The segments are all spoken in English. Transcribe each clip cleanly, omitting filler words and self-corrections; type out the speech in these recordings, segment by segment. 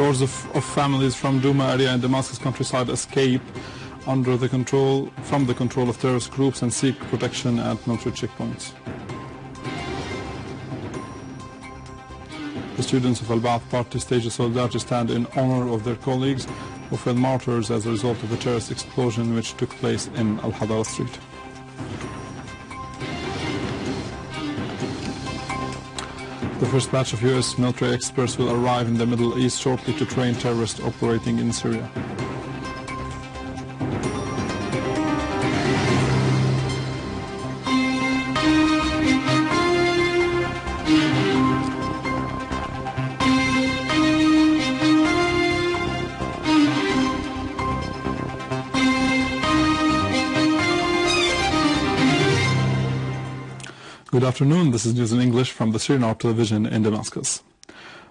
Scores of families from Douma area and Damascus countryside escape from the control of terrorist groups and seek protection at military checkpoints. The students of Al-Baath party staged a solidarity stand in honor of their colleagues who fell martyrs as a result of the terrorist explosion which took place in Al-Hadara street. The first batch of US military experts will arrive in the Middle East shortly to train terrorists operating in Syria. Good afternoon, this is news in English from the Syrian television in Damascus.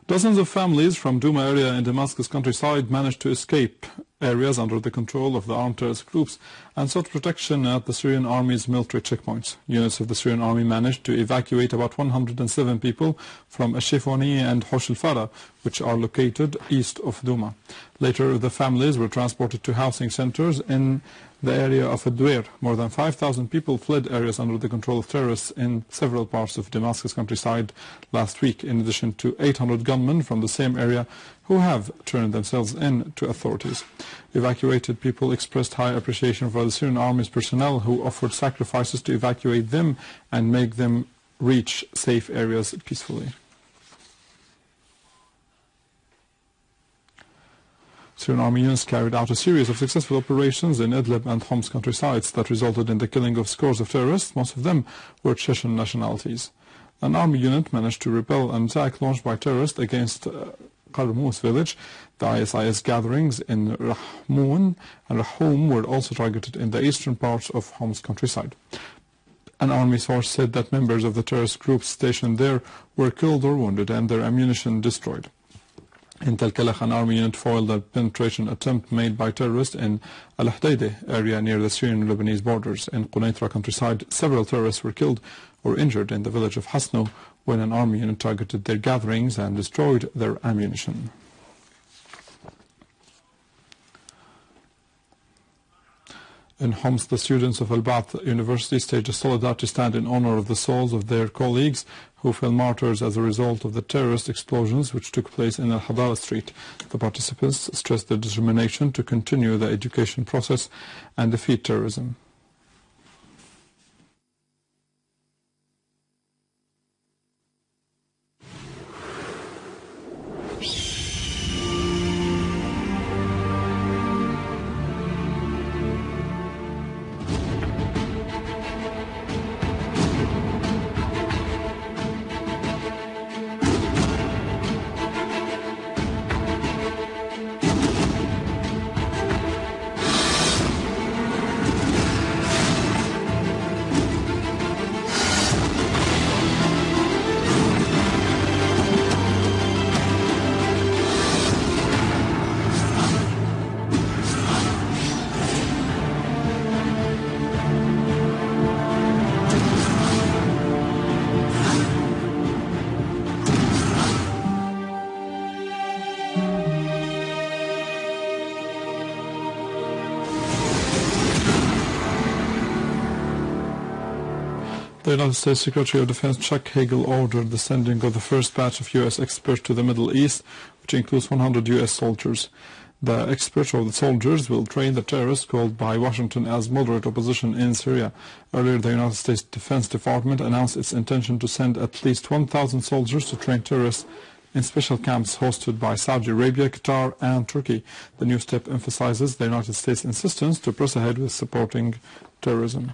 Dozens of families from Douma area in Damascus countryside managed to escape areas under the control of the armed terrorist groups and sought protection at the Syrian army's military checkpoints. Units of the Syrian army managed to evacuate about 107 people from Ashifani and Hosh al-Fara, which are located east of Douma. Later, the families were transported to housing centers in the area of Adwair. More than 5,000 people fled areas under the control of terrorists in several parts of Damascus countryside last week, in addition to 800 gunmen from the same area who have turned themselves in to authorities. Evacuated people expressed high appreciation for the Syrian army's personnel who offered sacrifices to evacuate them and make them reach safe areas peacefully. Syrian army units carried out a series of successful operations in Idlib and Homs countrysides that resulted in the killing of scores of terrorists. Most of them were Chechen nationalities. An army unit managed to repel an attack launched by terrorists against Qarmus village. The ISIS gatherings in Rahmoun and Rahum were also targeted in the eastern parts of Homs countryside. An army source said that members of the terrorist groups stationed there were killed or wounded and their ammunition destroyed. In Tel Kalakh, an army unit foiled a penetration attempt made by terrorists in Al-Hadara area near the Syrian-Lebanese borders. In Quneitra countryside, several terrorists were killed or injured in the village of Hasno when an army unit targeted their gatherings and destroyed their ammunition. In Homs, the students of Al-Baath University staged a solidarity stand in honor of the souls of their colleagues who fell martyrs as a result of the terrorist explosions which took place in Al-Hadara street. The participants stressed their determination to continue the education process and defeat terrorism. The United States Secretary of Defense Chuck Hagel ordered the sending of the first batch of U.S. experts to the Middle East, which includes 100 U.S. soldiers. The experts or the soldiers will train the terrorists called by Washington as moderate opposition in Syria. Earlier, the United States Defense Department announced its intention to send at least 1,000 soldiers to train terrorists in special camps hosted by Saudi Arabia, Qatar, and Turkey. The new step emphasizes the United States' insistence to press ahead with supporting terrorism.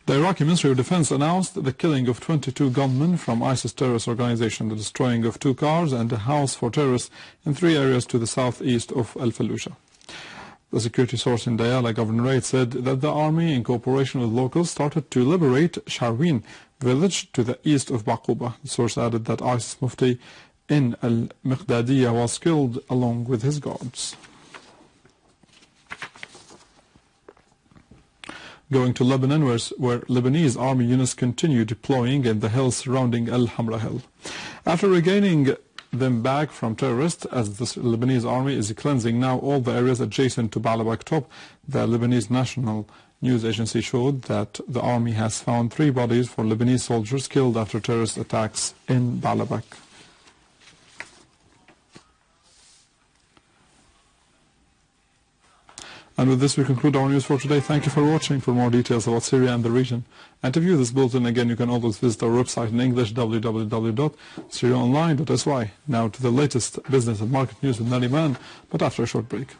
The Iraqi Ministry of Defense announced the killing of 22 gunmen from ISIS terrorist organization, the destroying of 2 cars and a house for terrorists in 3 areas to the southeast of Al-Fallujah. The security source in Diyala Governorate said that the army, in cooperation with locals, started to liberate Sharwin village to the east of Baquba. The source added that ISIS Mufti in Al-Miqdadiyya was killed along with his guards. Going to Lebanon, where Lebanese army units continue deploying in the hills surrounding Al-Hamra Hill. After regaining them back from terrorists, as the Lebanese army is cleansing now all the areas adjacent to Baalbek top, the Lebanese national news agency showed that the army has found 3 bodies for Lebanese soldiers killed after terrorist attacks in Baalbek. And with this we conclude our news for today. Thank you for watching. For more details about Syria and the region, and to view this bulletin again, you can always visit our website in English, www.syriaonline.sy. Now to the latest business and market news with Nariman, but after a short break.